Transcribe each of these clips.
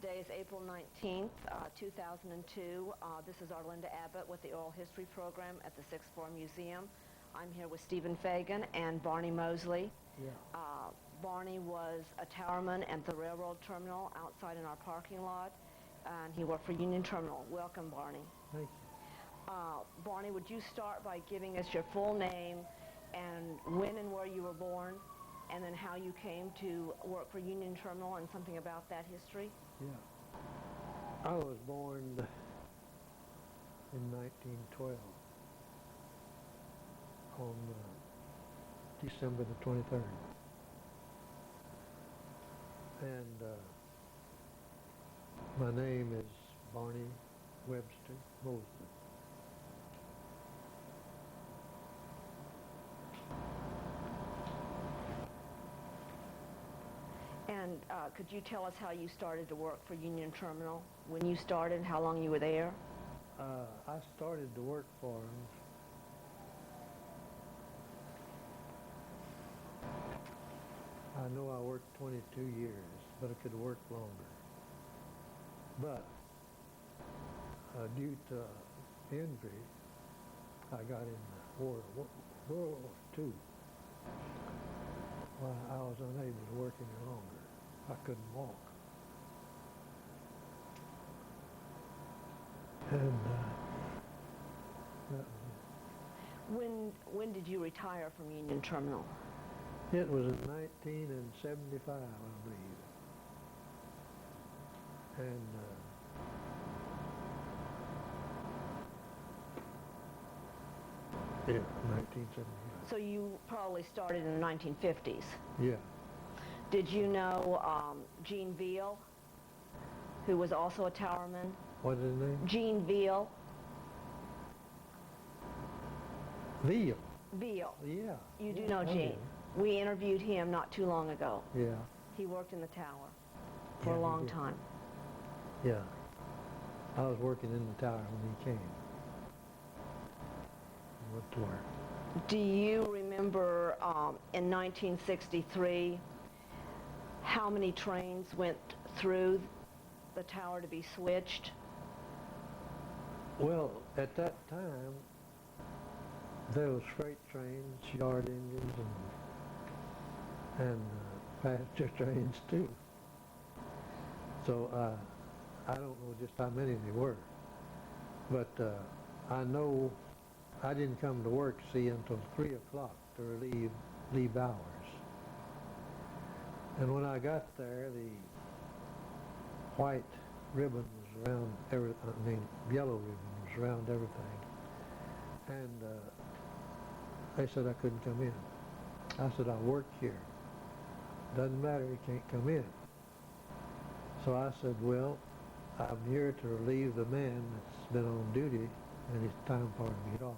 Today is April 19th, 2002. This is Arlinda Abbott with the Oral History Program at the Sixth Floor Museum. I'm here with Stephen Fagan and Barney Mozley. Yeah. Barney was a towerman at the railroad terminal outside in our parking lot, and he worked for Union Terminal. Welcome, Barney. Thank you. Barney, would you start by giving us your full name and when and where you were born, and then how you came to work for Union Terminal and something about that history? Yeah. I was born in 1912 on December the 23rd. And my name is Barney Webster Mozley. And could you tell us how you started to work for Union Terminal? When you started, how long you were there? I started to work for him I know I worked 22 years, but I could have worked longer. But due to injury, I got in World War II. Well, I was unable to work any longer. I couldn't walk. And that was When did you retire from Union Terminal? it. It was in 1975, I believe. And yeah, 1975. So you probably started in the 1950s. Yeah. Did you know Gene Veal, who was also a towerman? What's his name? Gene Veal. Veal. Veal. Yeah. You do Yeah, know I Gene. do. We interviewed him not too long ago. Yeah. He worked in the tower for Yeah, a he long did. time. Yeah. I was working in the tower when he came. I went to work. Do you remember in 1963 how many trains went through the tower to be switched? Well, at that time, there was freight trains, yard engines, and passenger trains too. So I don't know just how many there were, but I know I didn't come to work, see, until 3 o'clock to relieve hours. And when I got there, the white ribbon was around yellow ribbon was around everything. And they said I couldn't come in. I said, I work here. Doesn't matter, you can't come in. So I said, well, I'm here to relieve the man that's been on duty, and it's time for him to get off.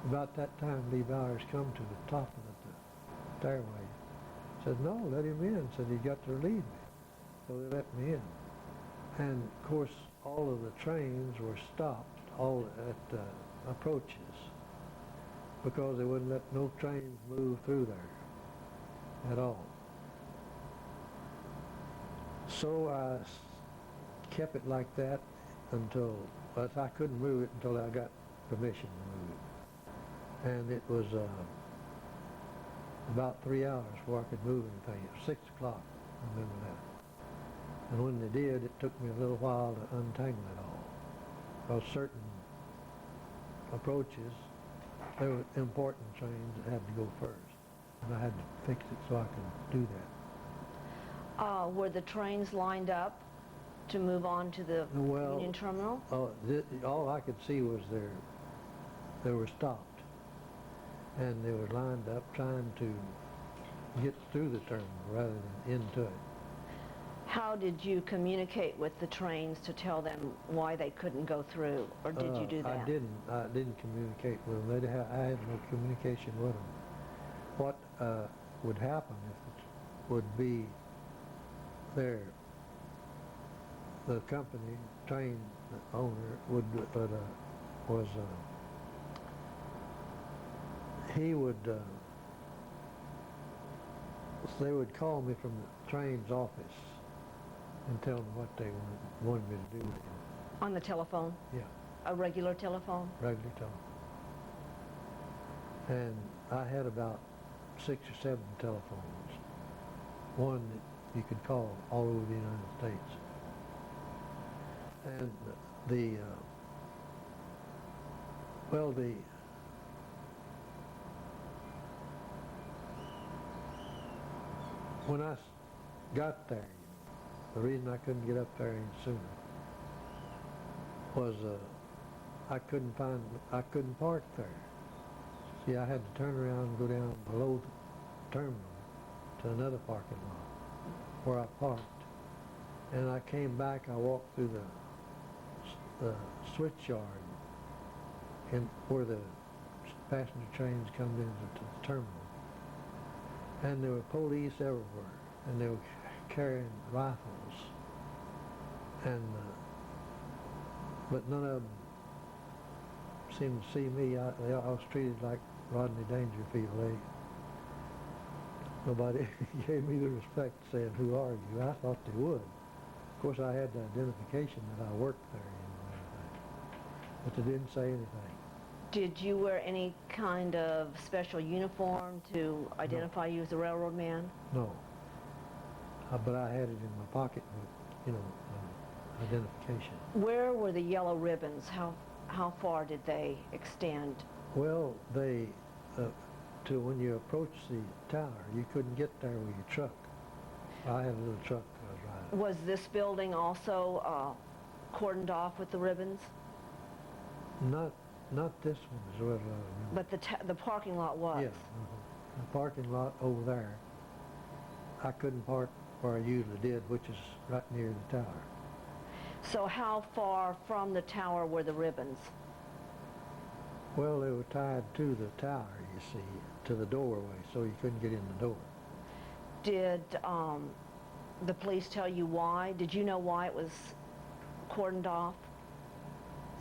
About that time, Lee Bowers come to the top of the stairway. Said, no, let him in. Said, he got to relieve me. So they let me in. And of course, all of the trains were stopped, all at approaches, because they wouldn't let no trains move through there at all. So I kept it like that until, but I couldn't move it until I got permission to move it. And it was about 3 hours before I could move anything. It was 6 o'clock, I remember that. And when they did, it took me a little while to untangle it all. Because certain approaches, there were important trains that had to go first. And I had to fix it so I could do that. Were the trains lined up to move on to the Well, Union Terminal? All I could see was they were stopped. And they were lined up trying to get through the terminal rather than into it. How did you communicate with the trains to tell them why they couldn't go through, or did you do that? I didn't communicate with them. I had no communication with them. What would happen if it would be the company, train owner they would call me from the train's office and tell them what they wanted me to do with him. On the telephone? Yeah, A regular telephone? regular telephone. And I had about 6 or 7 telephones. One that you could call all over the United States. And when I got there, the reason I couldn't get up there any sooner was I couldn't park there. See, I had to turn around and go down below the terminal to another parking lot where I parked. And I came back, I walked through the switch yard where the passenger trains come into the terminal. And there were police everywhere, and they were carrying rifles. And but none of them seemed to see me. I was treated like Rodney Dangerfield. Nobody gave me the respect saying, "Who are you?" I thought they would. Of course, I had the identification that I worked there and everything, but they didn't say anything. Did you wear any kind of special uniform to identify you as a railroad man? No. But I had it in my pocketbook, identification. Where were the yellow ribbons? How far did they extend? Well, they, when you approach the tower, you couldn't get there with your truck. I had a little truck I was riding. Was this building also cordoned off with the ribbons? Not this one, as well as I remember. But the parking lot was? Yeah. The parking lot over there, I couldn't park where I usually did, which is right near the tower. So how far from the tower were the ribbons? Well, they were tied to the tower, you see, to the doorway, so you couldn't get in the door. Did the police tell you why? Did you know why it was cordoned off?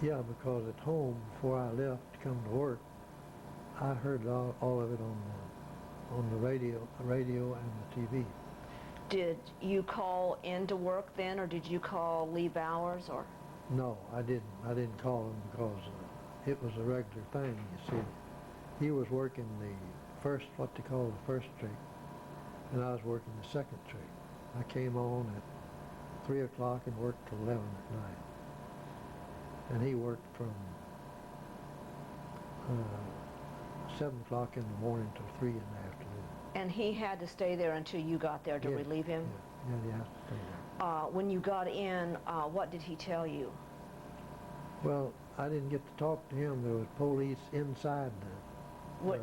Yeah, because at home, before I left to come to work, I heard all of it on the radio and the TV. Did you call in to work then, or did you call leave hours, or? No, I didn't. I didn't call him because it was a regular thing, you see. He was working what they call the first streak, and I was working the second streak. I came on at 3 o'clock and worked till 11 at night. And he worked from 7 o'clock in the morning till 3 in the afternoon. And he had to stay there until you got there to relieve him? Yeah, he has to stay there. When you got in, what did he tell you? Well, I didn't get to talk to him. There was police inside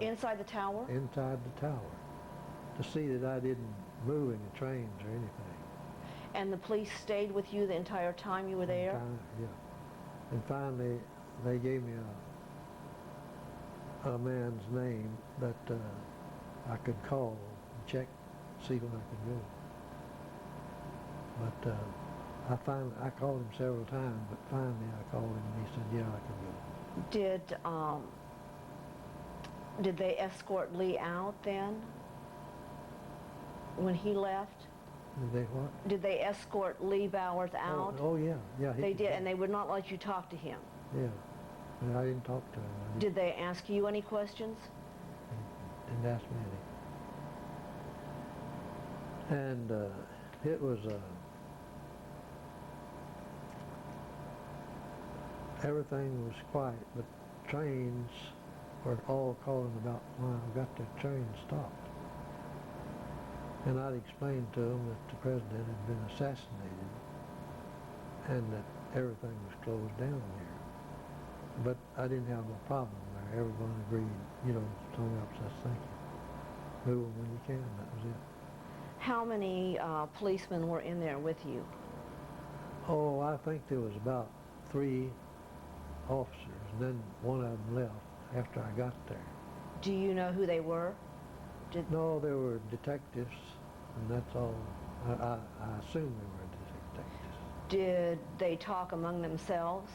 Inside the tower? Inside the tower, to see that I didn't move any trains or anything. And the police stayed with you the entire time you were there? Yeah. And finally, they gave me a man's name that I could call and check, see when I could go. But I called him several times, but finally I called him and he said, yeah, I could go. Did they escort Lee out then, when he left? Did they what? Did they escort Lee Bowers out? Oh yeah. They did, and they would not let you talk to him? Yeah. I didn't talk to him. Did they ask you any questions? Didn't ask me any. And it was everything was quiet, but trains were all calling about why I got the train stopped. And I'd explained to them that the president had been assassinated and that everything was closed down here. But I didn't have no problem there. Everyone agreed, tongue up says thank you. Move 'em when you can, that was it. How many policemen were in there with you? Oh, I think there was about 3 officers, and then one of them left after I got there. Do you know who they were? No, they were detectives, and that's all. I assume they were detectives. Did they talk among themselves?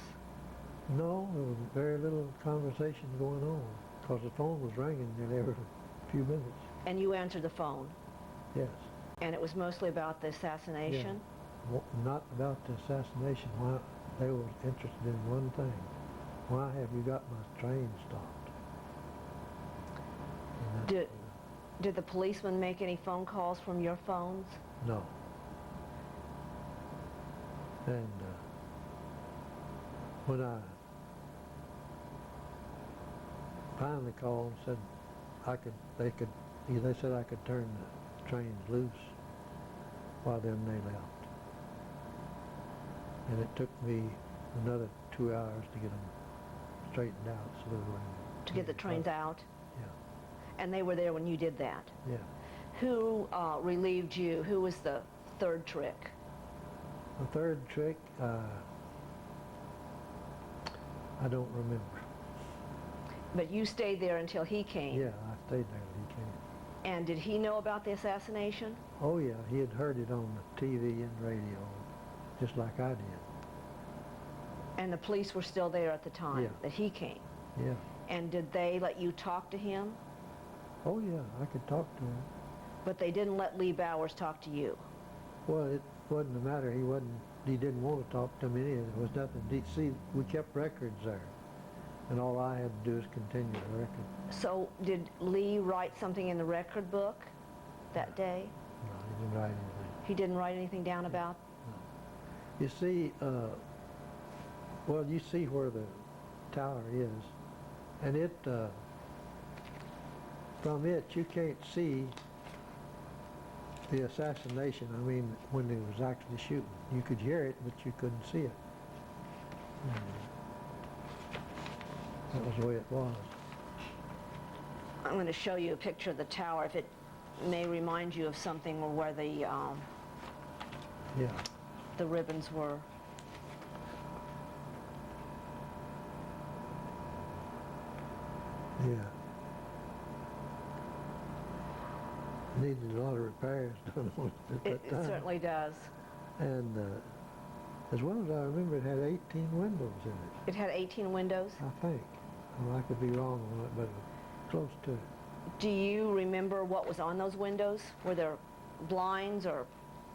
No, there was very little conversation going on, because the phone was ringing nearly every few minutes. And you answered the phone? Yes. And it was mostly about the assassination? not about the assassination. Why they were interested in one thing. Why have you got my train stopped? And that- Did the policeman make any phone calls from your phones? No. And when I finally called and said they said I could turn the trains loose, while then they left. And it took me another 2 hours to get them straightened out so they wouldn't. To get the trains out? Yeah. And they were there when you did that? Yeah. Who relieved you? Who was the third trick? The third trick, I don't remember. But you stayed there until he came? Yeah, I stayed there till he came. And did he know about the assassination? Oh yeah, he had heard it on the TV and radio, just like I did. And the police were still there at the time that he came? Yeah. And did they let you talk to him? Oh yeah, I could talk to him. But they didn't let Lee Bowers talk to you? Well, it wasn't a matter. He didn't want to talk to me. There was nothing. See, we kept records there, and all I had to do is continue the record. So did Lee write something in the record book that day? No, he didn't write anything. He didn't write anything down about? No. You see, well, you see where the tower is, and it, from it, you can't see the assassination. I mean, when it was actually shooting. You could hear it, but you couldn't see it. That was the way it was. I'm going to show you a picture of the tower if it may remind you of something or where the ribbons were. Yeah. Needed a lot of repairs done on it at that time. It certainly does. And as well as I remember, it had 18 windows in it. It had 18 windows? I think. Well, I could be wrong on it, but close to it. Do you remember what was on those windows? Were there blinds or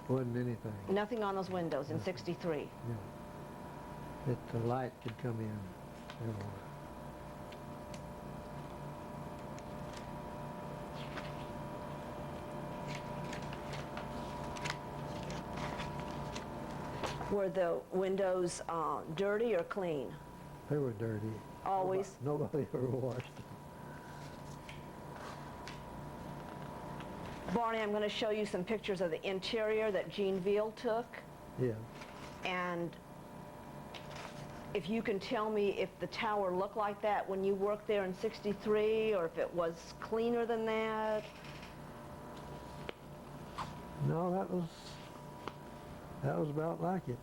Wasn't anything. nothing on those windows in '63? Yeah. The light could come in everywhere. Were the windows dirty or clean? They were dirty. Always? Nobody ever washed them. Barney, I'm going to show you some pictures of the interior that Gene Veal took. Yeah. And if you can tell me if the tower looked like that when you worked there in '63, or if it was cleaner than that. No, that was about like it.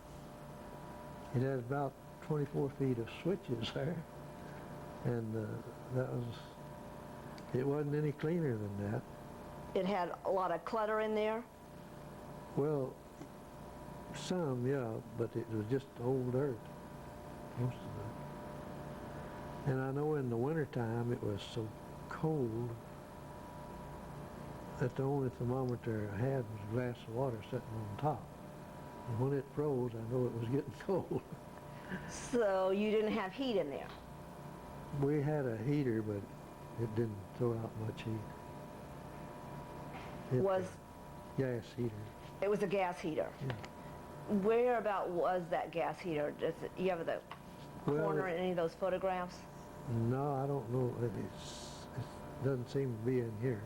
It had about 24 feet of switches there, and it wasn't any cleaner than that. It had a lot of clutter in there. Well, some, yeah, but it was just old dirt, most of it. And I know in the wintertime it was so cold that the only thermometer I had was a glass of water sitting on top. And when it froze, I know it was getting cold. So you didn't have heat in there? We had a heater, but it didn't throw out much heat. It Was gas heater. it was a gas heater? Yeah. Where about was that gas heater? You have the Well, corner in any of those photographs? No, I don't know. It doesn't seem to be in here.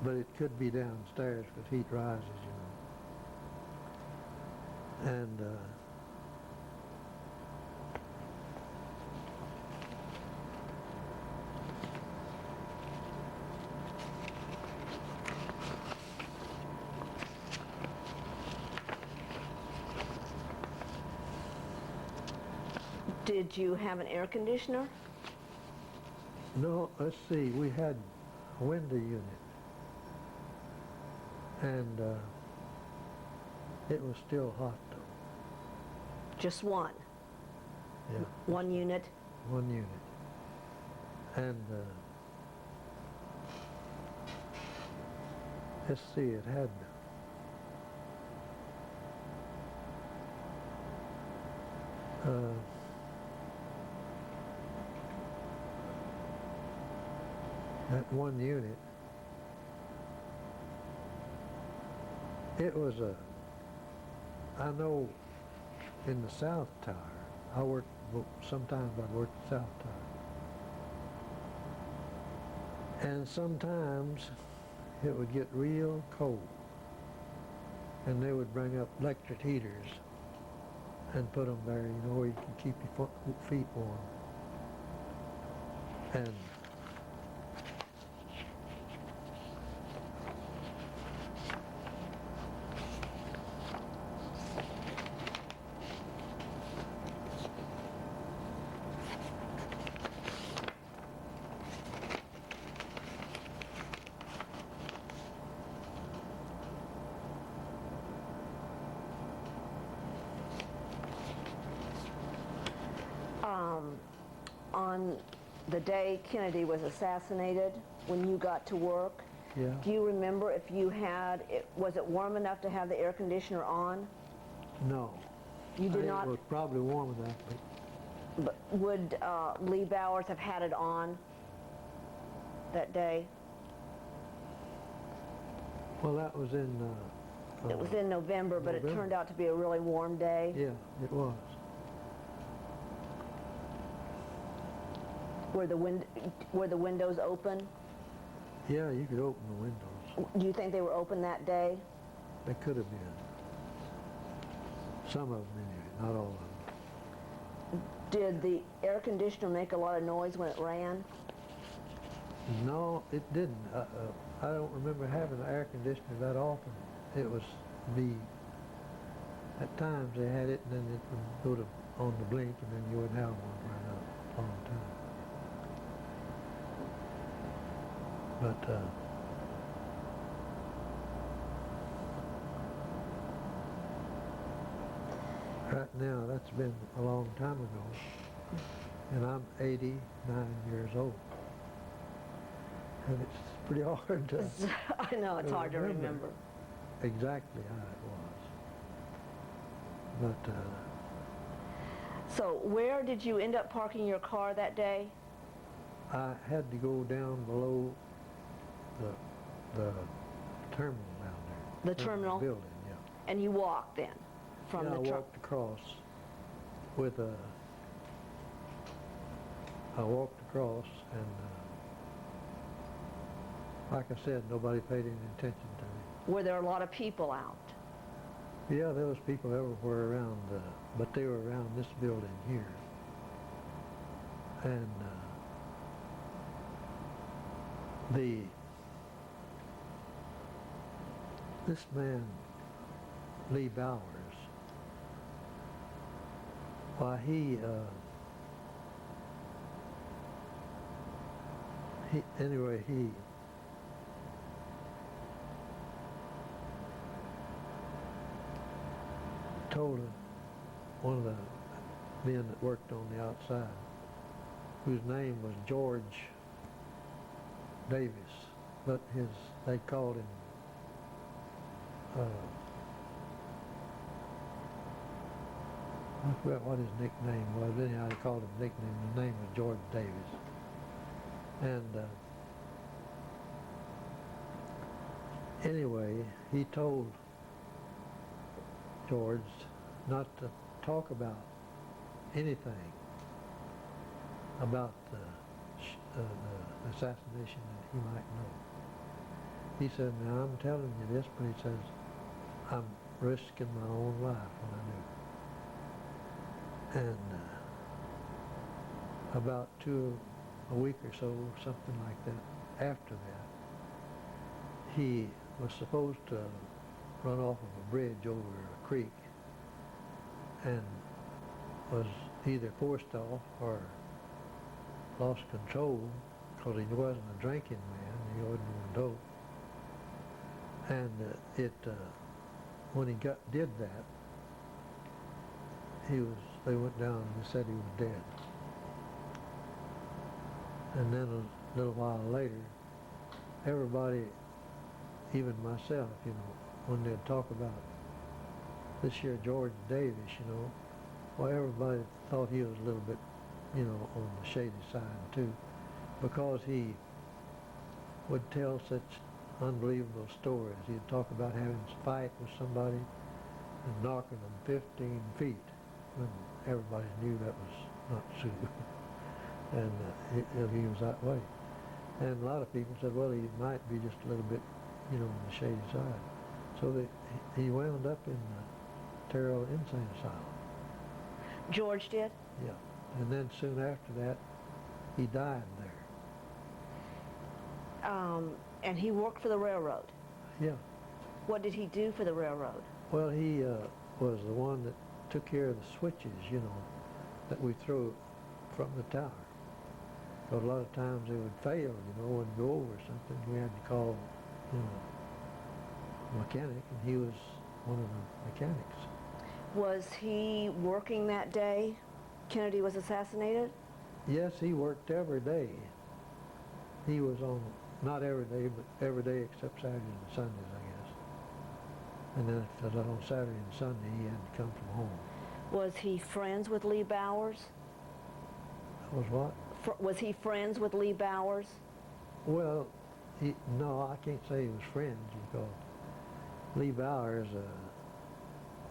But it could be downstairs because heat rises, you know. And Did you have an air conditioner? no, let's see. We had a window unit. And it was still hot, though. Just one? Yeah, One unit? one unit. And let's see, it had that one unit, it was I know in the South Tower, sometimes I worked the South Tower. And sometimes it would get real cold. And they would bring up electric heaters and put them there, where you can keep your feet warm. And on the day Kennedy was assassinated, when you got to work, yeah, do you remember if you had, was it warm enough to have the air conditioner on? no. You did not? It was probably warm enough, But would Lee Bowers have had it on that day? well, that was in... It was in November, but it November. turned out to be a really warm day. Yeah, it was. Were the windows open? Yeah, you could open the windows. Do you think they were open that day? They could have been. Some of them anyway, not all of them. Did the air conditioner make a lot of noise when it ran? No, it didn't. I don't remember having an air conditioner that often. It was at times they had it, and then it would go on the blink, and then you wouldn't have one for a long time. But right now, that's been a long time ago, and I'm 89 years old, and it's pretty hard to I know, it's hard to remember. exactly how it was. But So where did you end up parking your car that day? I had to go down below the terminal down there. The terminal? Building, yeah. And you walked then from Yeah, the I truck? walked across I walked across, and like I said, nobody paid any attention to me. Were there a lot of people out? Yeah, there was people everywhere around, but they were around this building here. And this man, Lee Bowers, why he told one of the men that worked on the outside, whose name was George Davis, but they called him I forgot what his nickname was. Anyhow, they called him nickname. His name was George Davis. And anyway, he told George not to talk about anything about the assassination that he might know. He said, now I'm telling you this, but he says, I'm risking my own life when I do it. And about a week or so, something like that, after that, he was supposed to run off of a bridge over a creek and was either forced off or lost control because he wasn't a drinking man, he wasn't on dope. And when he did that, they went down and said he was dead. And then a little while later, everybody, even myself, when they'd talk about this here George Davis, Well, everybody thought he was a little bit, on the shady side too, because he would tell such unbelievable stories. He'd talk about having a fight with somebody and knocking them 15 feet when everybody knew that was not true. And he was that way. And a lot of people said, well, he might be just a little bit, on the shady side. So he wound up in the Terrell Insane Asylum. George did? Yeah. And then soon after that, he died there. And he worked for the railroad. Yeah. What did he do for the railroad? Well, he was the one that took care of the switches, that we threw from the tower. But a lot of times they would fail, wouldn't go over something. We had to call, a mechanic, and he was one of the mechanics. Was he working that day Kennedy was assassinated? Yes, he worked every day. He was on, not every day, but every day except Saturdays and Sundays, I guess. And then if it was on Saturday and Sunday, he had to come from home. Was he friends with Lee Bowers? Was what? Was he friends with Lee Bowers? Well, no, I can't say he was friends, because Lee Bowers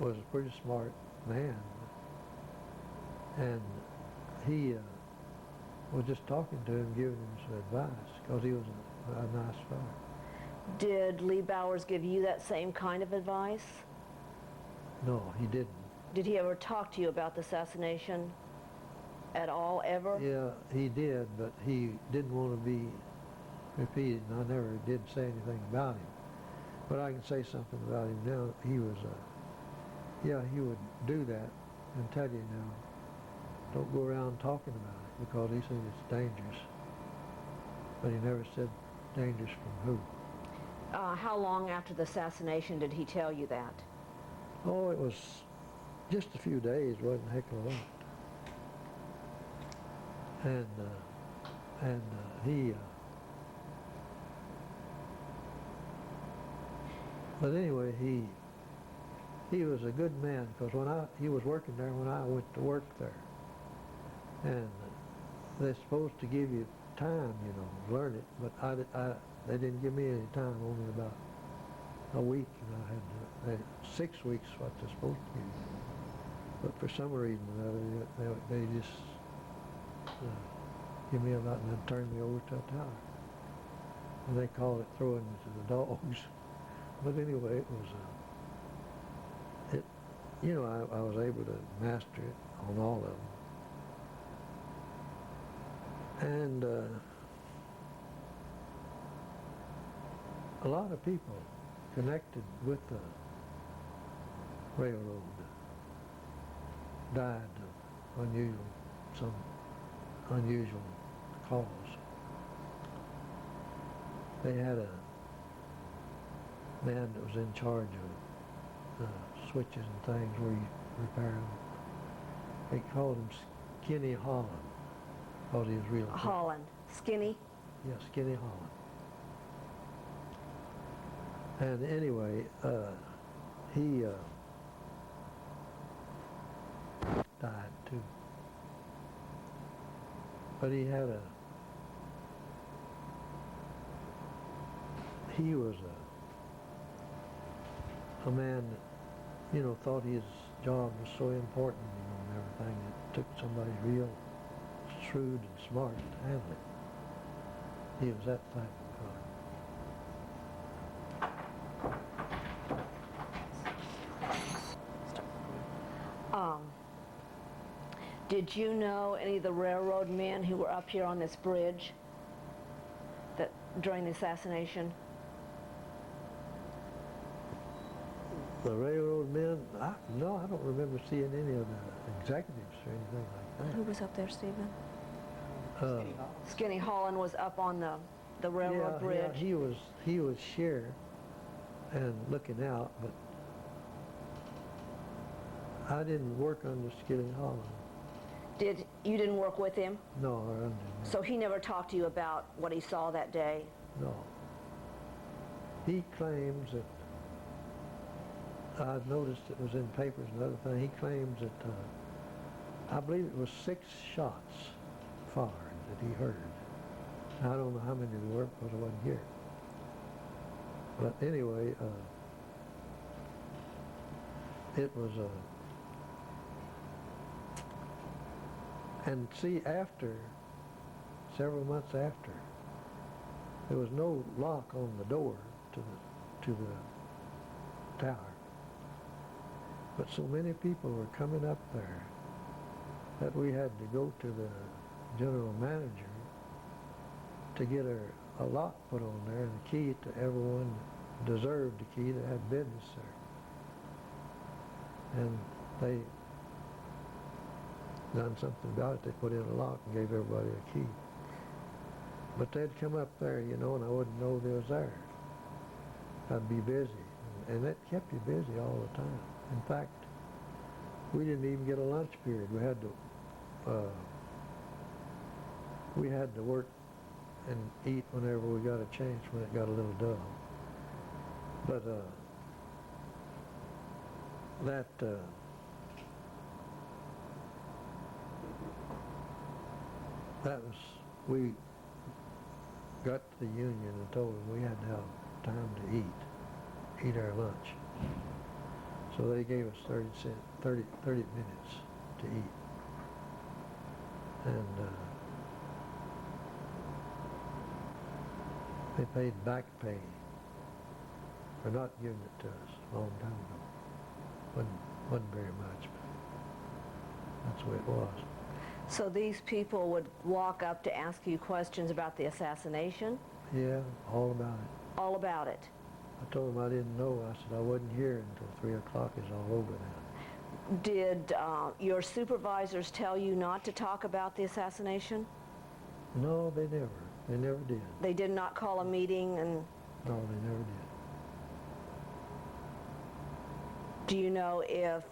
was a pretty smart man. And he was just talking to him, giving him some advice, because he was a nice fellow. Did Lee Bowers give you that same kind of advice? No, he didn't. Did he ever talk to you about the assassination at all, ever? Yeah, he did, but he didn't want to be repeated, and I never did say anything about him. But I can say something about him now. He was, he would do that and tell you now, don't go around talking about it, because he said it's dangerous. But he never said dangerous from who. How long after the assassination did he tell you that? Oh, it was just a few days, wasn't a heck of a lot. And he, but anyway, he was a good man, because he was working there when I went to work there. And they're supposed to give you time, learn it, but they didn't give me any time, only about a week, and I had 6 weeks what they're supposed to give you. But for some reason or other, they just give me about, and then turn me over to a tower. And they call it throwing me to the dogs. But anyway, it was, I was able to master it on all of them. And a lot of people connected with the railroad died of some unusual cause. They had a man that was in charge of switches and things where you repair them. They called him Skinny Holland, because he was real thick. Holland. Skinny? Yeah, Skinny Holland. And anyway, he died too. But he was a man that, thought his job was so important, and everything. It took somebody real shrewd and smart to handle it. He was that type of guy. Did you know any of the railroad men who were up here on this bridge during the assassination? The railroad men? No, I don't remember seeing any of the executives or anything like that. Who was up there, Stephen? Skinny Holland. Skinny Holland was up on the railroad bridge. Yeah, he was sheer and looking out, but I didn't work under Skinny Holland. You didn't work with him? No, I didn't. So he never talked to you about what he saw that day? No. He claims that, I've noticed it was in papers and other things, he claims that I believe it was 6 shots fired that he heard. I don't know how many there were because I wasn't here. But anyway, it was and see, after, several months after, there was no lock on the door to the tower. But so many people were coming up there that we had to go to the general manager to get a lock put on there and a key to everyone that deserved a key that had business there. And they done something about it. They put in a lock and gave everybody a key. But they'd come up there, you know, and I wouldn't know they was there. I'd be busy. And that kept you busy all the time. In fact, we didn't even get a lunch period. We had to work and eat whenever we got a chance when it got a little dull. But that was, we got to the union and told them we had to have time to eat our lunch. So they gave us 30 minutes to eat. And they paid back pay for not giving it to us a long time ago. Wasn't very much, but that's the way it was. So these people would walk up to ask you questions about the assassination? Yeah, all about it. All about it? I told them I didn't know. I said I wasn't here until 3 o'clock is all over now. Did your supervisors tell you not to talk about the assassination? No, they never did. They did not call a meeting and... No, they never did. Do you know if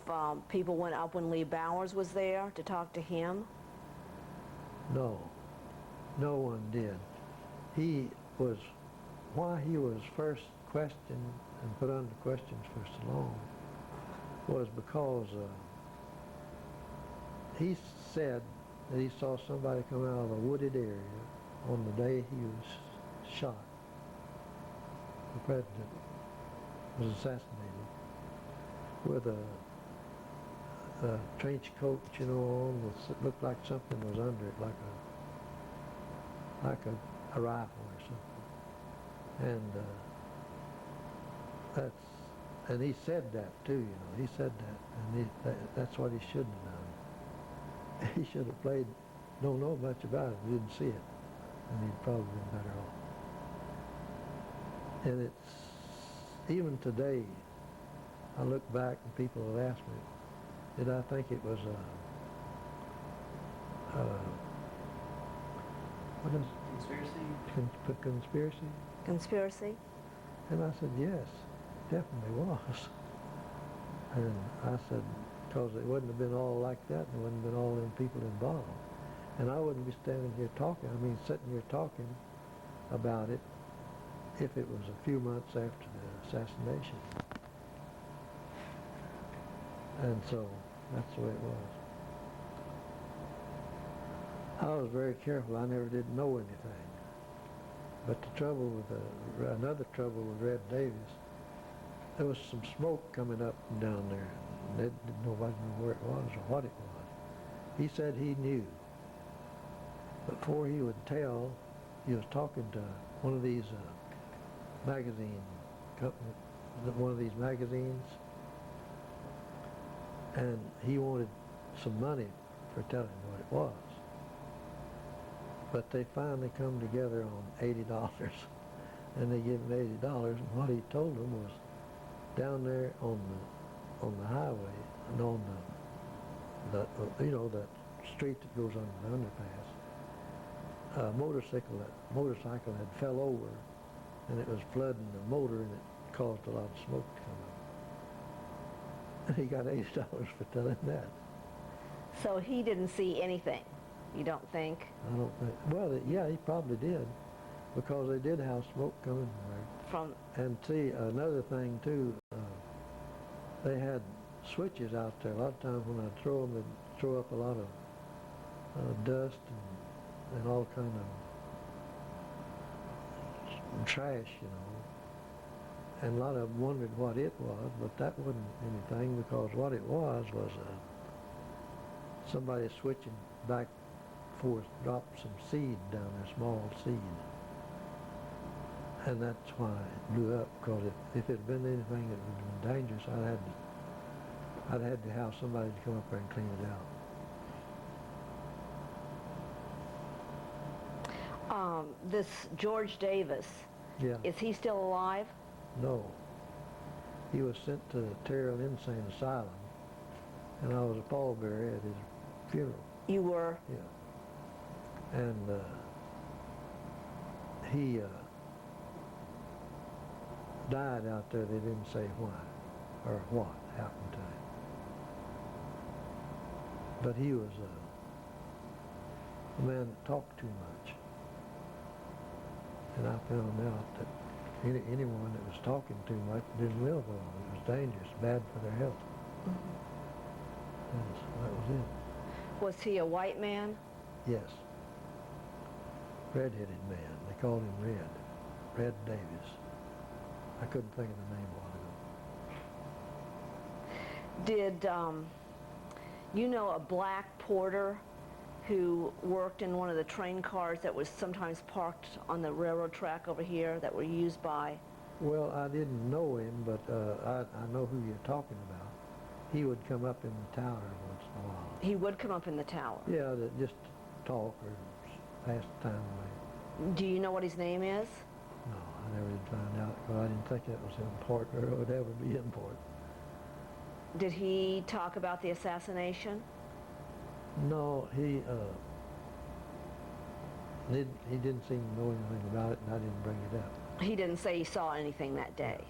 people went up when Lee Bowers was there to talk to him? No, no one did. Why he was first questioned and put under questions for so long was because he said that he saw somebody come out of a wooded area on the day he was shot. The president was assassinated with a trench coat, you know, on with, it looked like something was under it, like a rifle or something. And and he said that too, you know. He said that, and that's what he shouldn't have done. He should have played, don't know much about it, didn't see it, and he'd probably been better off. And it's, even today, I look back and people have asked me, did I think it was what is it? Conspiracy? Conspiracy? And I said, yes, definitely was. And I said, because it wouldn't have been all like that, and it wouldn't have been all them people involved. And I wouldn't be standing here talking, sitting here talking about it if it was a few months after the assassination. And so, that's the way it was. I was very careful. I never did know anything. But the trouble with, another trouble with Red Davis, there was some smoke coming up and down there. And nobody knew where it was or what it was. He said he knew. Before he would tell, he was talking to one of these magazine company, one of these magazines, and he wanted some money for telling what it was. But they finally come together on $80, and they give him $80. And what he told them was, down there on the highway and on the that street that goes under the underpass, a motorcycle had fell over, and it was flooding the motor, and it caused a lot of smoke to come up. And he got $80 for telling that. So he didn't see anything, you don't think? I don't think. Well, yeah, he probably did, because they did have smoke coming from there. And see, another thing too, they had switches out there. A lot of times when I throw them, they throw up a lot of dust and all kind of trash, you know. And a lot of them wondered what it was, but that wasn't anything, because what it was somebody switching back and forth, dropped some seed down there, small seed. And that's why it blew up, because if it had been anything that would have been dangerous, I'd had to have somebody to come up there and clean it out. This George Davis, Yeah. is he still alive? No. He was sent to the Terrell Insane Asylum, and I was a pallbearer at his funeral. You were? Yeah. And he died out there. They didn't say why or what happened to him. But he was a man that talked too much. And I found out that anyone that was talking too much didn't live long. It was dangerous, bad for their health. And so that was it. Was he a white man? Yes. Red-headed man. They called him Red. Red Davis. I couldn't think of the name a while ago. Did you know a black porter who worked in one of the train cars that was sometimes parked on the railroad track over here that were used by? Well, I didn't know him, but I know who you're talking about. He would come up in the tower once in a while. He would come up in the tower? Yeah, just talk or pass the time away. Do you know what his name is? No, I never did find out, because I didn't think that was important or it would ever be important. Did he talk about the assassination? No, he didn't seem to know anything about it, and I didn't bring it up. He didn't say he saw anything that day?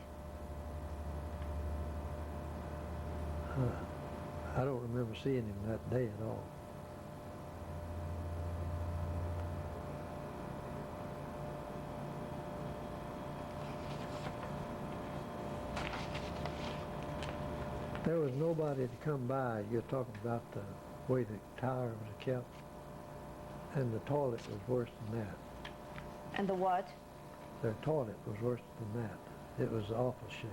I don't remember seeing him that day at all. There was nobody to come by. You're talking about the way the tower was kept, and the toilet was worse than that. And the what? Their toilet was worse than that. It was awful shape.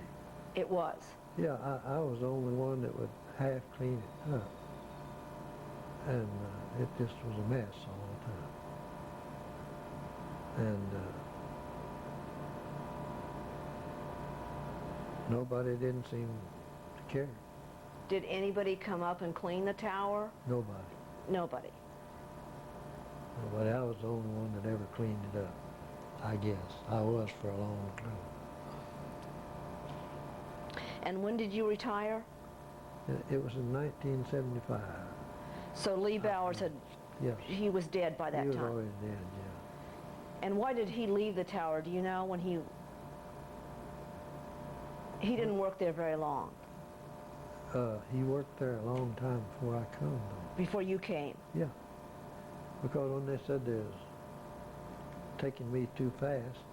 It was? Yeah, I was the only one that would half clean it up. And it just was a mess all the time. And nobody didn't seem to care. Did anybody come up and clean the tower? Nobody. Nobody. Nobody. I was the only one that ever cleaned it up, I guess. I was for a long time. And when did you retire? It was in 1975. So Lee Bowers had, Yes. he was dead by that He was time. already dead, yeah. And why did he leave the tower? Do you know when he didn't work there very long? He worked there a long time before I come, though. Before you came? Yeah. Because when they said they was taking me too fast,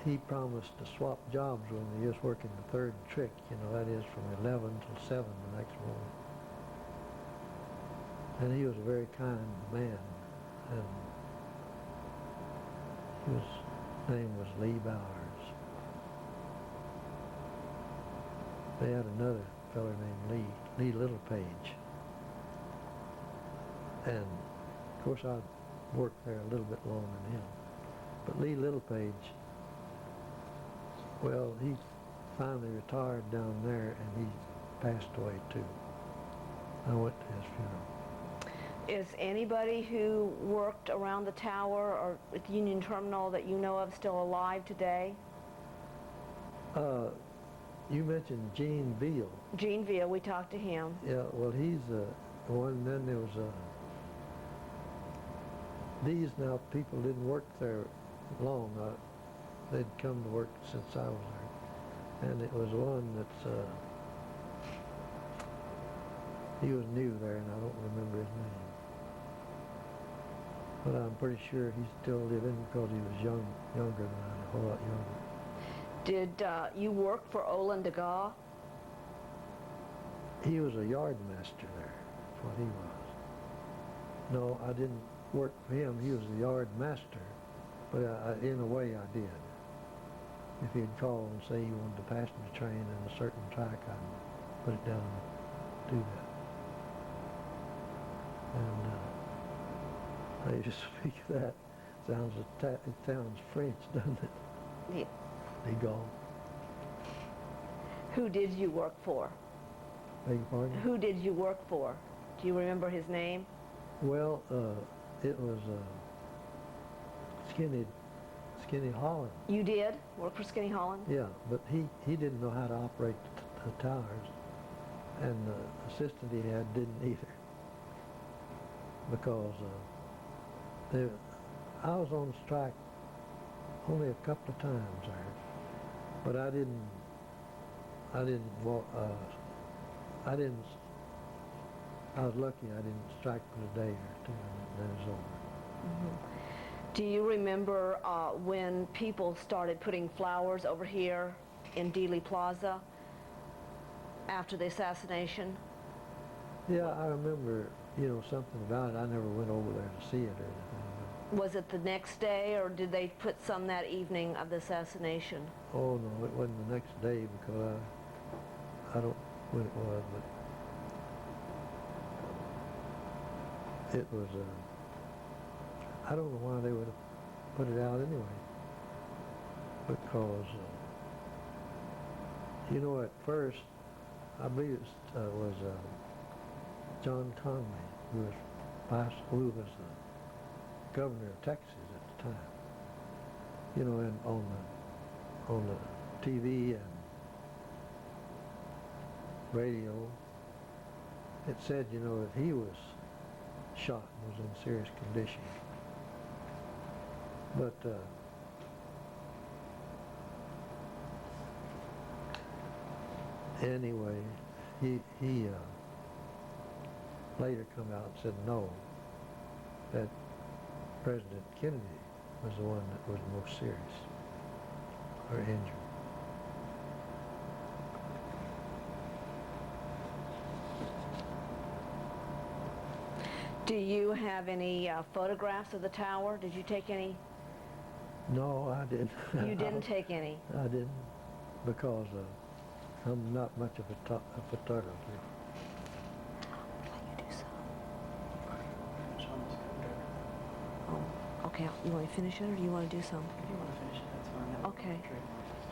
he promised to swap jobs with me, just working the third trick, you know, that is from 11 till 7 the next morning. And he was a very kind man, and his name was Lee Bowers. They had another fellow named Lee Littlepage. And of course I worked there a little bit longer than him. But Lee Littlepage, well, he finally retired down there and he passed away too. I went to his funeral. Is anybody who worked around the tower or at the Union Terminal that you know of still alive today? You mentioned Gene Veal. Gene Veal, we talked to him. Yeah, well, he's the one. Then there was these now people didn't work there long. They'd come to work since I was there. And it was one that's, he was new there, and I don't remember his name. But I'm pretty sure he's still living because he was younger than I, a whole lot younger. Did you work for Olin Degas? He was a yard master there. That's what he was. No, I didn't work for him. He was the yard master. But in a way, I did. If he'd call and say he wanted a passenger train in a certain track, I'd put it down and do that. And I just speak that. It sounds French, doesn't it? Yeah. They go. Who did you work for? Beg your pardon? Who did you work for? Do you remember his name? Well, it was Skinny Holland. You did work for Skinny Holland? Yeah, but he didn't know how to operate the towers, and the assistant he had didn't either, because I was on strike only a couple of times there, but I was lucky I didn't strike for a day or two, and then it was over. Mm-hmm. Do you remember when people started putting flowers over here in Dealey Plaza after the assassination? Yeah, I remember, something about it. I never went over there to see it or anything. Was it the next day, or did they put some that evening of the assassination? Oh, no, it wasn't the next day, because I don't know when it was, but it was, I don't know why they would have put it out anyway, because, at first, I believe it was John Conway, who was governor of Texas at the time, and on the TV and radio, it said, that he was shot and was in serious condition. But anyway, he later come out and said no, that President Kennedy was the one that was most serious or injured. Do you have any photographs of the tower? Did you take any? No, I didn't. You didn't take any? I didn't, because I'm not much of a photographer. I'll let you do some. Oh, okay. You want to finish it, or do you want to do some? If you want to finish it, that's fine. Okay.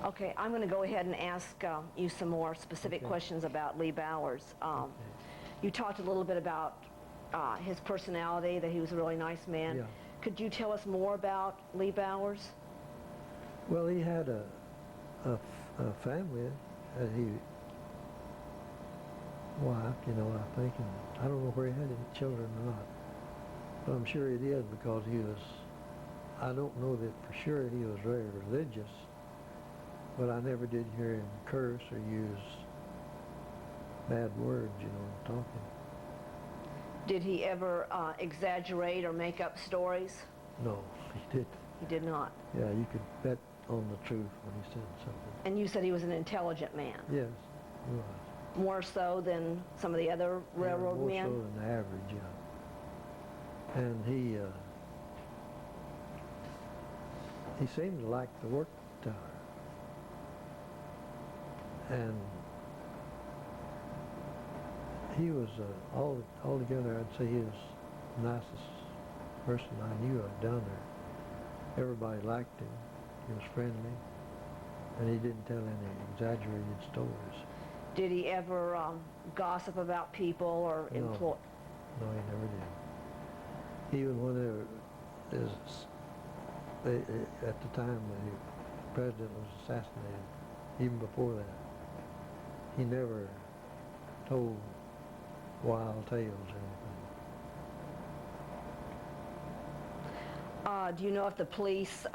Okay, I'm going to go ahead and ask you some more specific questions about Lee Bowers. Okay. You talked a little bit about his personality, that he was a really nice man. Yeah. Could you tell us more about Lee Bowers? Well, he had a family, wife, I think, and I don't know where he had any children or not, but I'm sure he did, because I don't know that for sure he was very religious, but I never did hear him curse or use bad words, talking. Did he ever exaggerate or make up stories? No, he didn't. He did not. Yeah, you could bet on the truth when he said something. And you said he was an intelligent man. Yes, he was. More so than some of the other railroad more men? More so than the average, yeah. And he seemed to like to work the tower. And he was, altogether, I'd say he was the nicest person I knew of down there. Everybody liked him. He was friendly. And he didn't tell any exaggerated stories. Did he ever gossip about people or employ? No, he never did. Even when at the time the president was assassinated, even before that, he never told wild tales or anything. Do you know if the police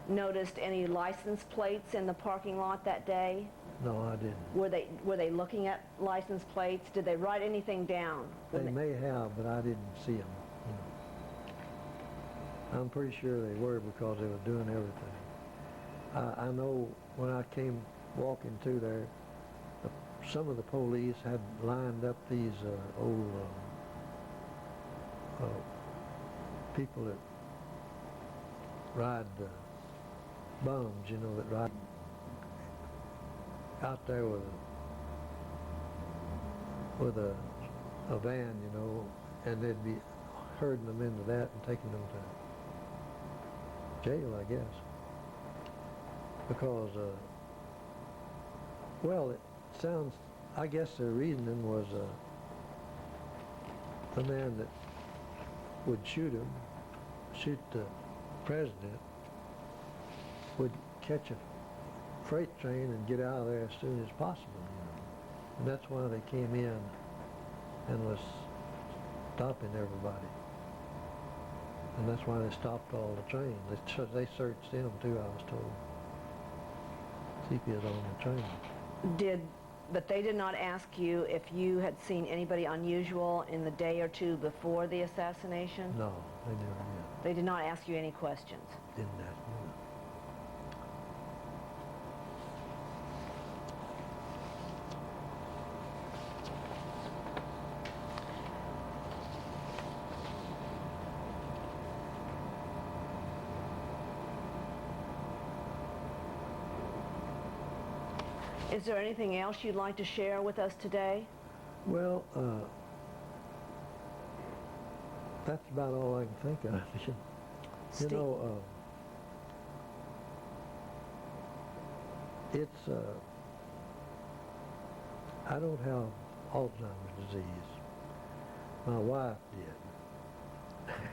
noticed any license plates in the parking lot that day? No, I didn't. Were they looking at license plates? Did they write anything down? They may have, but I didn't see them. I'm pretty sure they were, because they were doing everything. I know when I came walking through there, the some of the police had lined up these old people that ride bums, you know, that ride out there with a van, you know, and they'd be herding them into that and taking them to jail, I guess. Because, well, it sounds, I guess their reasoning was the man that would shoot the president, would catch a freight train and get out of there as soon as possible, you know. And that's why they came in and was stopping everybody. And that's why they stopped all the trains. They searched them too, I was told. See if he was on the train. But they did not ask you if you had seen anybody unusual in the day or two before the assassination? No, they never did. They did not ask you any questions? Didn't ask me. Is there anything else you'd like to share with us today? Well, that's about all I can think of. You Steve- know, it's, I don't have Alzheimer's disease. My wife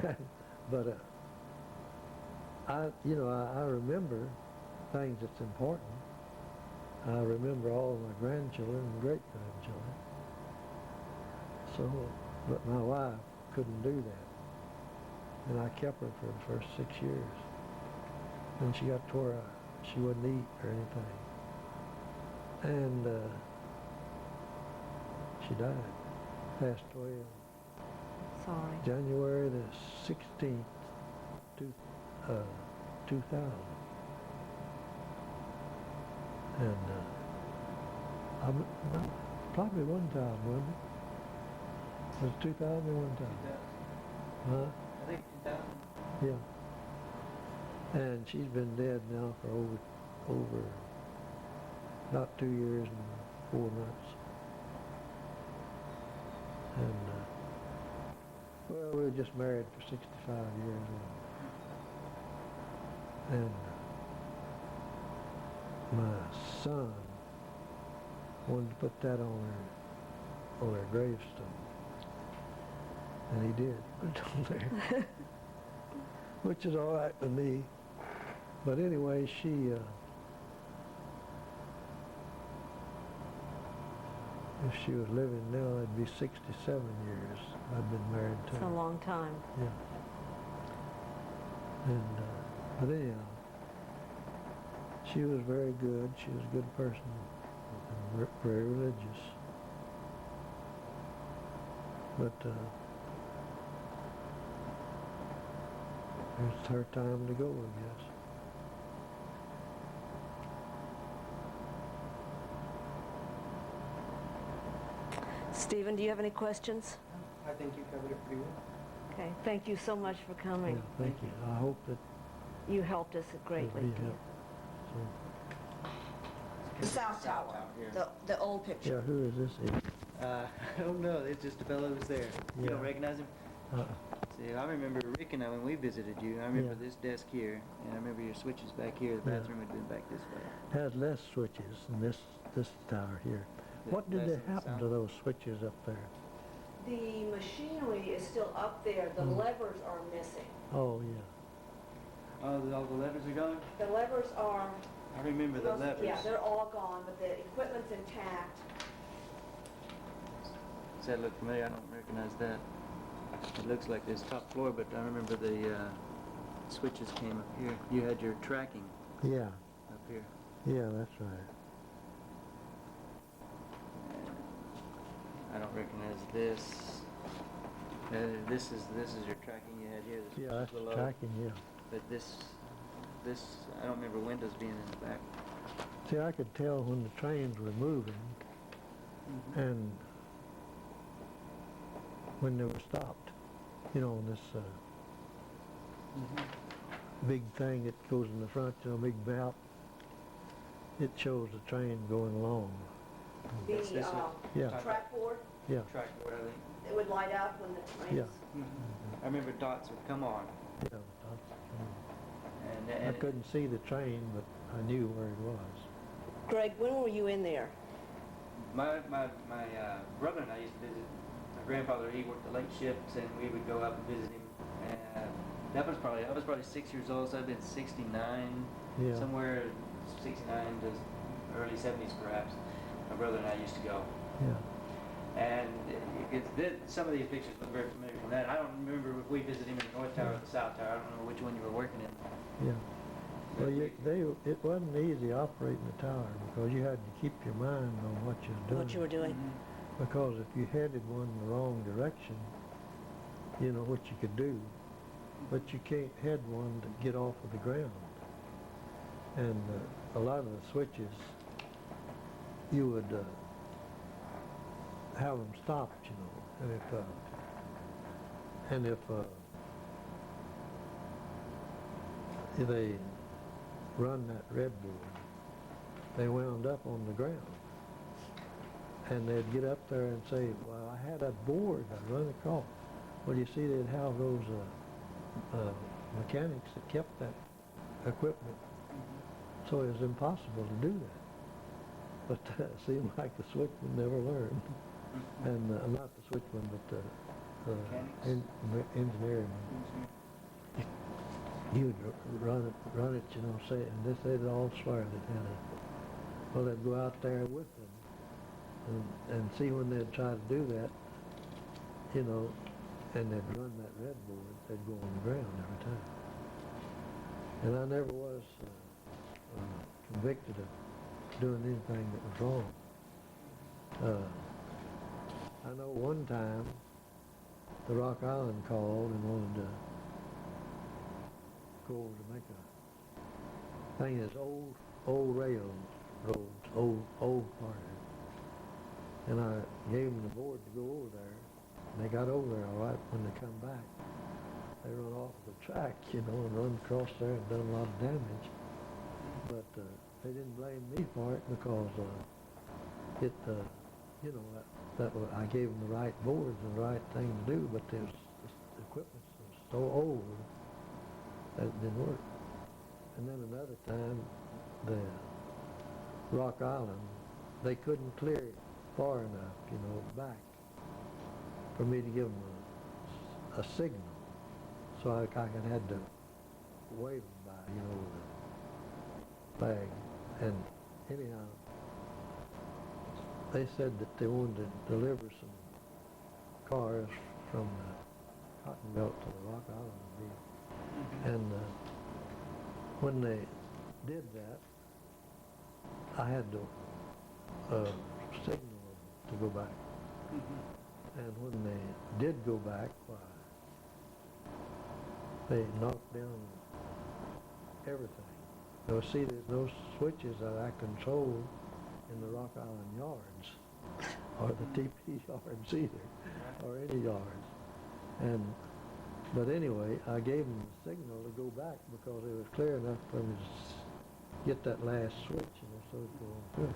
did. But, I remember things that's important. I remember all of my grandchildren and great-grandchildren. So, but my wife couldn't do that. And I kept her for the first 6 years. And she got to where she wouldn't eat or anything. And she died. Passed away on Sorry. January the 16th, 2000. And probably 1,000, wasn't it? Was it 2,000 or 1,000? Huh? I think 2000. Yeah. And she's been dead now for over about 2 years and 4 months. And well, we were just married for 65 years. And my son wanted to put that on her gravestone, and he did put it on there, which is all right with me. But anyway, she, if she was living now, it'd be 67 years I've been married to It's her. a long time. Yeah. And but anyhow, she was very good. She was a good person, and very religious. But it's her time to go, I guess. Stephen, do you have any questions? I think you covered it pretty well. Okay, thank you so much for coming. Yeah, thank you. I hope that You helped us greatly. it'll be help. The South Tower, here. the old picture. Yeah, who is this? I don't know. It's just a fellow who was there. You don't Yeah. recognize him? Uh, See, I remember Rick and I when we visited you. I remember Yeah. this desk here, and I remember your switches back here. The Yeah. bathroom had been back this way. has less switches than this tower here. What did Less there than the happen south. to those switches up there? The machinery is still up there. The Mm. levers are missing. Oh, yeah. Oh, all the levers are gone? The levers are, I remember the levers. yeah, they're all gone, but the equipment's intact. Does that look familiar? I don't recognize that. It looks like this top floor, but I remember the switches came up here. You had your tracking Yeah, up here. yeah, that's right. I don't recognize this. This is your tracking you had here. This Yeah, was that's below. tracking, yeah. But this, I don't remember windows being in the back. See, I could tell when the trains were moving And when they were stopped, on this big thing that goes in the front, big map, it shows the train going along. The That's this one? Yeah. track board, Yeah, Trackboard, I think. it would light up when the trains... yeah, I remember dots would come on, yeah. I and couldn't see the train, but I knew where it was. Greg, when were you in there? my brother and I used to visit my grandfather. He worked the late shifts, and we would go up and visit him. And I was probably 6 years old, so I'd been 69, Yeah. somewhere 69 to early 70s perhaps. My brother and I used to go. Yeah. And some of these pictures look very familiar from that. I don't remember if we visited him in the North Tower or the South Tower. I don't know which one you were working in. Yeah. Well, it wasn't easy operating the tower because you had to keep your mind on what you were doing. What you were doing? Because if you headed one in the wrong direction, what you could do, but you can't head one to get off of the ground. And a lot of the switches, you would have them stopped, and if they run that red board, they wound up on the ground. And they'd get up there and say, well, I had that board I run across. Well, you see, they'd have those mechanics that kept that equipment. So it was impossible to do that. But it seemed like the switchman never learned. And not the switchman, but the engineering. You'd run it, say, and they'd all swear they'd had it. Well, they'd go out there with them and see when they'd try to do that, and they'd run that red board, they'd go on the ground every time. And I never was convicted of doing anything that was wrong. I know one time the Rock Island called and wanted to go over to make a thing that's old rail roads, old part of it. And I gave them the board to go over there. And they got over there all right. When they come back, they run off the track, and run across there and done a lot of damage. But they didn't blame me for it because I gave them the right boards and the right thing to do, but the equipment was so old that it didn't work. And then another time, the Rock Island, they couldn't clear it far enough, back, for me to give them a signal. So I had to wave them by, with a flag. And anyhow, they said that they wanted to deliver some cars from the Cotton Belt to the Rock Island deal. And when they did that, I had to signal them to go back. And when they did go back, why, they knocked down everything. See, there's no switches that I control in the Rock Island yards, or the TP yards either, or any yards. But anyway, I gave them the signal to go back because it was clear enough for me to get that last switch, so to go on through.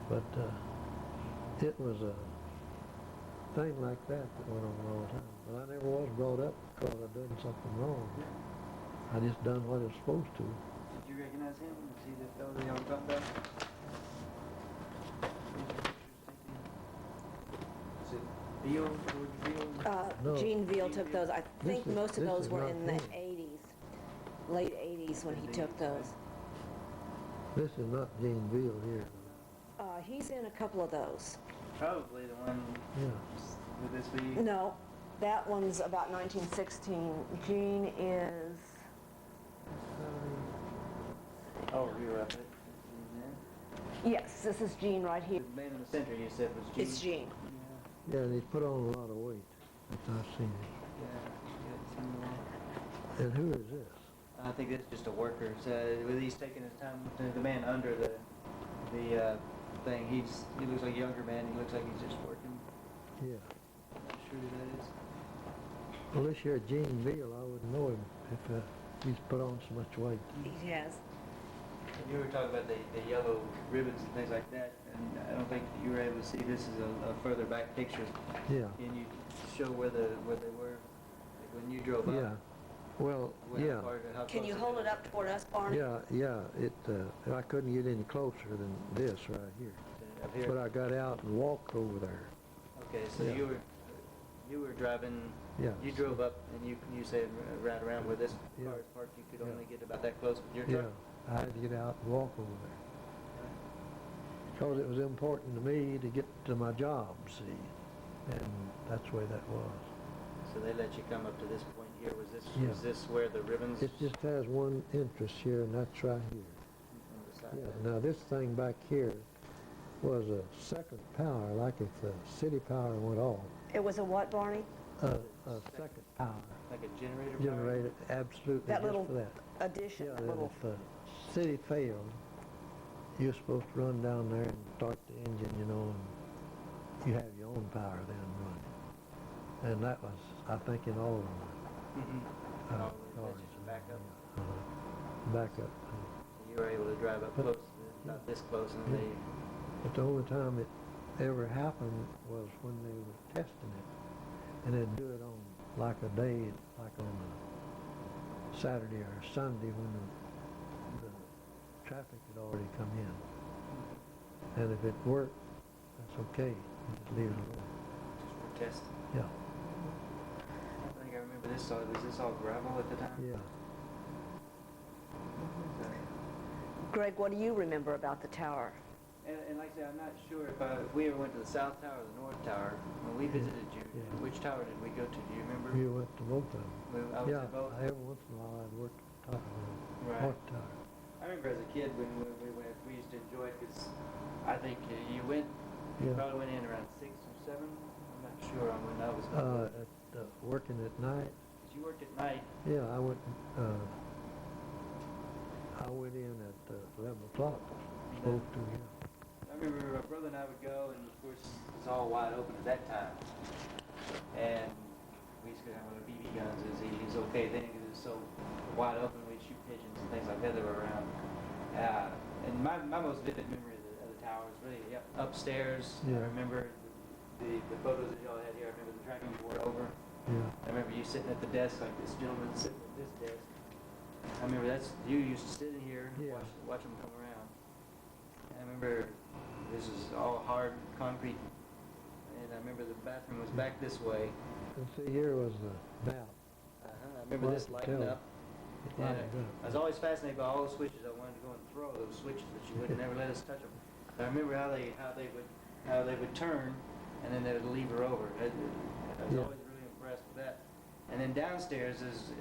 But it was a thing like that went on all the time. But I never was brought up because I'd done something wrong. I just done what I was supposed to. Did you recognize him? Was he the fellow that y'all were talking about? Is it Veal, George Veal? No. Gene Veal took those. I think is- most of this those is were not in the him. 80s, late 80s when he took those. This is not Gene Veal here. He's in a couple of those. Probably the one. Yeah. Would this be? No, that one's about 1916. Gene is... Oh, you're up. Yes, this is Gene right here. The man in the center you said was Gene. It's Gene. Yeah, and he's put on a lot of weight. I've seen it. Yeah. And who is this? I think it's just a worker. So he's taking his time. The man under the thing. He looks like a younger man. He looks like he's just working. Yeah. I'm not sure who that is. Well, this year Gene Beale, I wouldn't know him if he's put on so much weight. He has. And you were talking about the yellow ribbons and things like that, and I don't think you were able to see this is a further back picture. Yeah. Can you show where they were like when you drove up? Yeah. Well, yeah. How Can close you it hold is? it up toward us, Barney? Yeah. I couldn't get any closer than this right here. Up here? But I got out and walked over there. Okay, so Yeah. you were driving. Yeah. You drove up and you said right around where this Yeah. car is parked. You could Yeah. only get about that close with your Yeah. truck. I had to get out and walk over there. Because it was important to me to get to my job, see. And that's the way that was. So they let you come up to this point here. Was Yeah. this where the ribbons? It just has one entrance here, and that's right here. on the side Yeah. there? Now this thing back here was a second power, like if the city power went off. It was a what, Barney? A second power Like a generator. power? generated absolutely That just little for that. addition, Yeah, that that little. if the city failed, you're supposed to run down there and start the engine, you know, and you have your own power then running. And that was, I think, in all of them. Mhm. Uh, Oh, that's just a backup. Backup. You were able to drive up But- close, about this close, and Yeah. But the only time it ever happened was when they were testing it. And they'd do it on like a day, like on a Saturday or Sunday when the traffic had already come in. And if it worked, that's okay. You just leave it alone. just for testing. Yeah, I think I remember this. Was this all gravel at the time? yeah. Greg, what do you remember about the tower? And like I said, I'm not sure if we ever went to the South Tower or the North Tower. When we visited you, Yeah. which tower did we go to? Do you remember? You went to both of them. I was Yeah, at both. every once in a while I'd work at the top of the Right. North Tower. I remember as a kid when we went, we used to enjoy it because I think you went, you Yeah. probably went in around 6 or 7. I'm not sure on when I was. Working at night, You worked at night. yeah, I went in at 11 o'clock, supposed to, yeah. I remember my brother and I would go, and of course it was all wide open at that time. And we used to have our BB guns. It was okay then because it was so wide open. We'd shoot pigeons and things like that that were around. And my most vivid memory of the tower is really upstairs. Yeah. I remember the photos that y'all had here. I remember the dragging board over. Yeah, I remember you sitting at the desk like this gentleman sitting at this desk. I remember you used to sit in here and Yeah. watch them come around. And I remember this is all hard concrete, and I remember the bathroom was back this way. and see, here was the valve. I remember Well, this I could lighting tell. up. It And lighted I was up. always fascinated by all the switches. I wanted to go and throw those switches, but you would never let us touch them. But I remember how they would turn, and then they would lever over. I was Yeah. always really impressed with that. And then downstairs is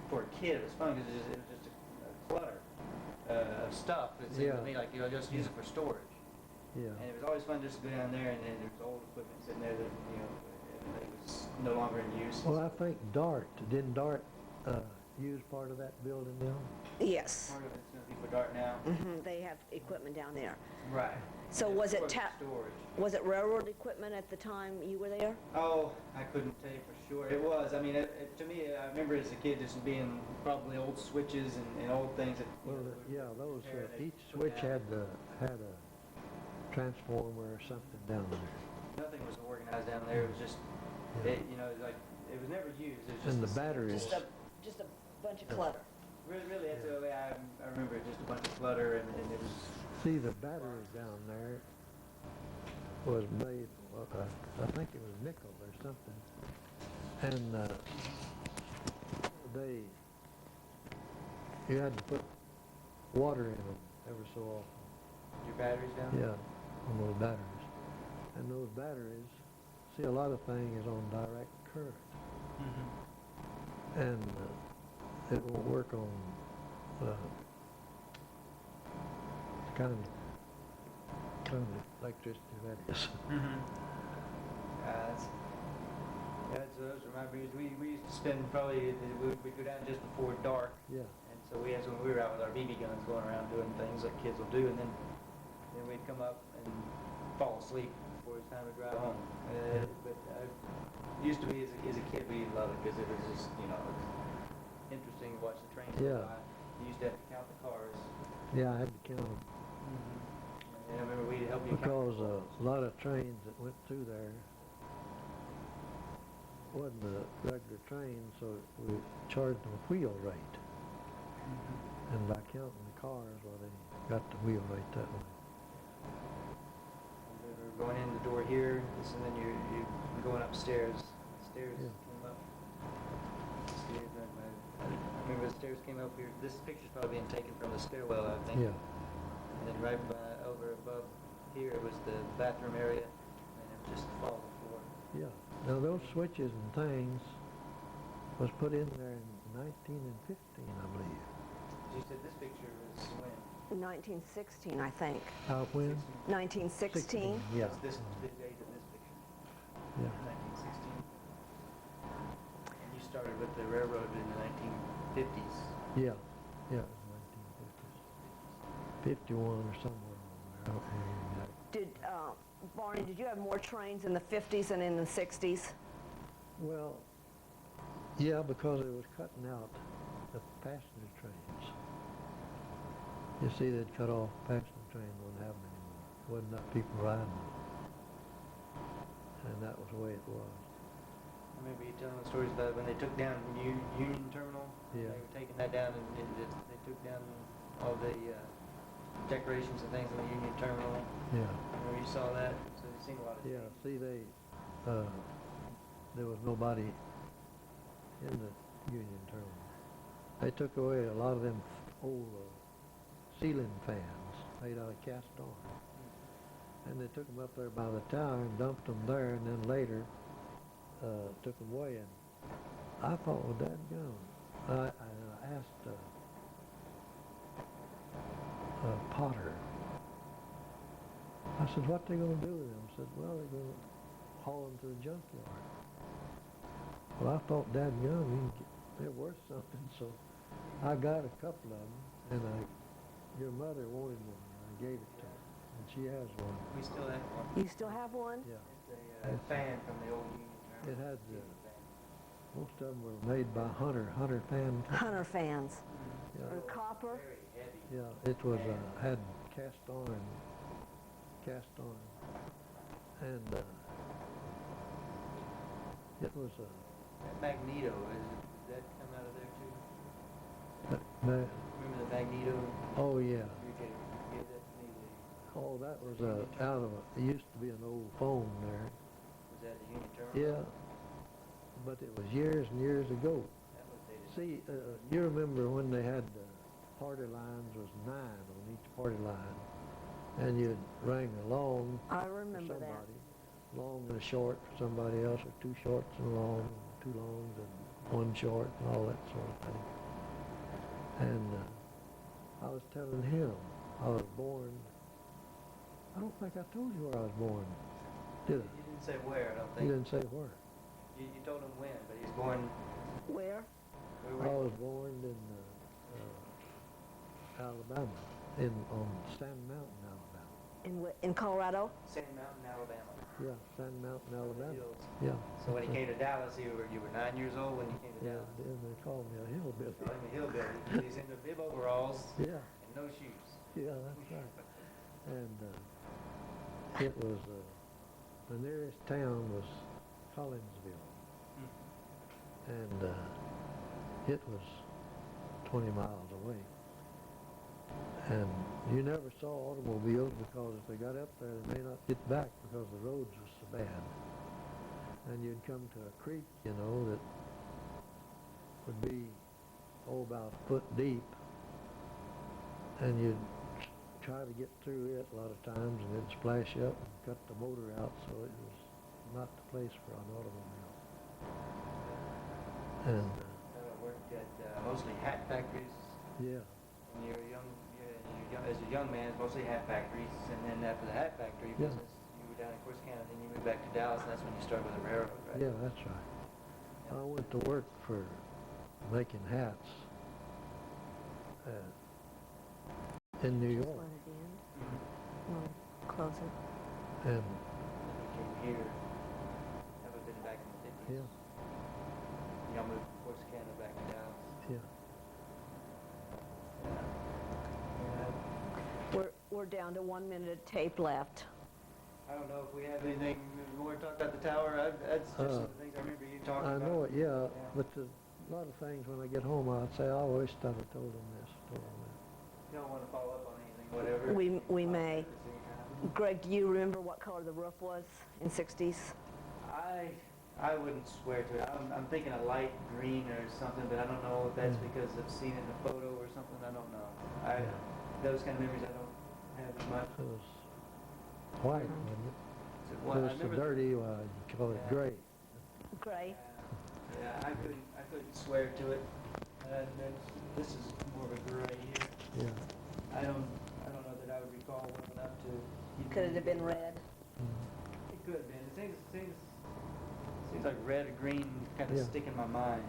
for a kid. It was fun because it was just a clutter of stuff. It seemed Yeah. to me like just use it for storage. Yeah, And it was always fun just to go down there, and then there's old equipment sitting there that it was no longer in use. well, I think didn't Dart use part of that building now? Yes. Part of it's going to be for Dart now. They have equipment down there. Right. So And was it it's for storage? Was it railroad equipment at the time you were there? Oh, I couldn't tell you for sure. It was. I mean, to me, I remember as a kid just being probably old switches and old things that. Well, yeah, those, repair they each took switch out. had a transformer or something down there. Nothing was organized down there. It was just, Yeah. like it was never used. It was just And the a simple- batteries. Just a bunch of clutter. Really, that's the way I remember it. Just a bunch of clutter, and it was. See, the battery down there was made, I think it was nickel or something. And you had to put water in them every so often. Your batteries down? Yeah, on those batteries. And those batteries, see, a lot of things is on direct current. Mm-hmm. And it won't work on kind of electricity that is. Mm-hmm. Those are my memories. We used to spend probably, we'd go down just before dark. Yeah, And so that's when we were out with our BB guns going around doing things like kids will do. And then then we'd come up and fall asleep before it was time to drive home. But used to be as a kid, we loved it because it was just, you know, it was interesting to watch the trains go Yeah. by. You used to have to count the cars. Yeah, I had to count them And I remember we'd help you because count a lot of trains that went through there wasn't a regular train, so we charged them a wheel rate. And by counting the cars, well, they got the wheel rate that way. We were going in the door here, and then you're going upstairs. The stairs Yeah. came up. I remember the stairs came up here. This picture's probably being taken from the stairwell, I think. Yeah, And then right over above here was the bathroom area, and it was just the fall of the floor. yeah. Now those switches and things was put in there in 1915, I believe. You said this picture was when? 1916, I think. Out when? 1916. Yeah. It's the date of this picture. Yeah. 1916. And you started with the railroad in the 1950s. Yeah. Yeah, it was 1950s. 51 or somewhere around there. I don't remember exactly. Did, Barney, did you have more trains in the 50s and in the 60s? Well, yeah, because it was cutting out the passenger trains. You see, they'd cut off passenger trains, wouldn't have them anymore. Wasn't enough people riding them. And that was the way it was. I remember you telling the stories about when they took down Union Terminal. Yeah. They were taking that down, and they took down all the decorations and things in the Union Terminal. Yeah. Remember you saw that? So you've seen a lot of Yeah, things. see, there was nobody in the Union Terminal. They took away a lot of them old ceiling fans made out of cast iron. And they took them up there by the tower and dumped them there, and then later took them away. And I thought, well, dadgum. I asked Potter. I said, what they going to do with them? I said, well, they're going to haul them to the junkyard. Well, I thought, dadgum, they're worth something, so I got a couple of them, and your mother wanted one, and I gave it to her, and she has one. We still have one. You still have one? Yeah. It's a fan from the old Union Terminal. It had, TV fan. most of them were made by Hunter fan. Hunter fans. Yeah, Or copper? Very heavy. yeah, it was, had cast iron, and it was That Magneto, did that come out of there too? ma- Remember the Magneto? oh yeah, You gave that to me. oh that was out of it used to be an old phone there. Was that the Union Terminal? Yeah, but it was years and years ago. That was dated. See, you remember when they had party lines was 9 on each party line, and you'd ring a long I for remember that. somebody, long and a short for somebody else, or 2 shorts and a long, and 2 longs and 1 short, and all that sort of thing. And I was telling him I was born. I don't think I told you where I was born, did I? You didn't say where, I don't You think. didn't say where. You told him when, but he's born. Where? Where I were was born in Alabama, on Sand Mountain, Alabama. In Colorado? Sand Mountain, Alabama. Yeah, Sand Mountain, The Alabama. hills. Yeah. So when he came to Dallas, you were 9 years old when you came to Yeah, Dallas. and they called me a hillbilly. So I'm a hillbilly. He's in the bib overalls Yeah, and no shoes. yeah, that's right. And it was, the nearest town was Collinsville. And it was 20 miles away. And you never saw automobiles because if they got up there, they may not get back because the roads were so bad. And you'd come to a creek, you know, that would be, about a foot deep. And you'd try to get through it a lot of times, and it'd splash up and cut the motor out, so it was not the place for an automobile. And, I worked at mostly hat factories. yeah. When you're as a young man, mostly hat factories, and then after the hat factory Yeah. business, you were down in Corsicana, then you moved back to Dallas, and that's when you started with the railroad, right? Yeah, that's right. I went to work for making hats in New Just York. let it in. Mhm. Close it. And, We came here. That would have been back in the 50s. yeah, Y'all moved from Corsicana back to Dallas. yeah. Yeah. We're down to 1 minute of tape left. I don't know if we have anything more to talk about the tower. That's just some of the things I remember you talking I about. know it, yeah, but there's a lot of things when I get home, I'd say, I wish I'd have told them this, told them that. You don't want to follow up on anything, whatever. We may. At the same time. Greg, do you remember what color the roof was in 60s? I wouldn't swear to it. I'm thinking a light green or something, but I don't know if that's because I've seen it in a photo or something. I don't know. Those kind of memories I don't have as much. It was white, wasn't it? Well, It I was the remember dirty, you call it Yeah. gray. Gray. Yeah, I couldn't swear to it. This is more of a gray here. Yeah. I don't know that I would recall well enough to. even Could it have been indicate- red? It could have been. It seems like red or green kind of Yeah. stick in my mind.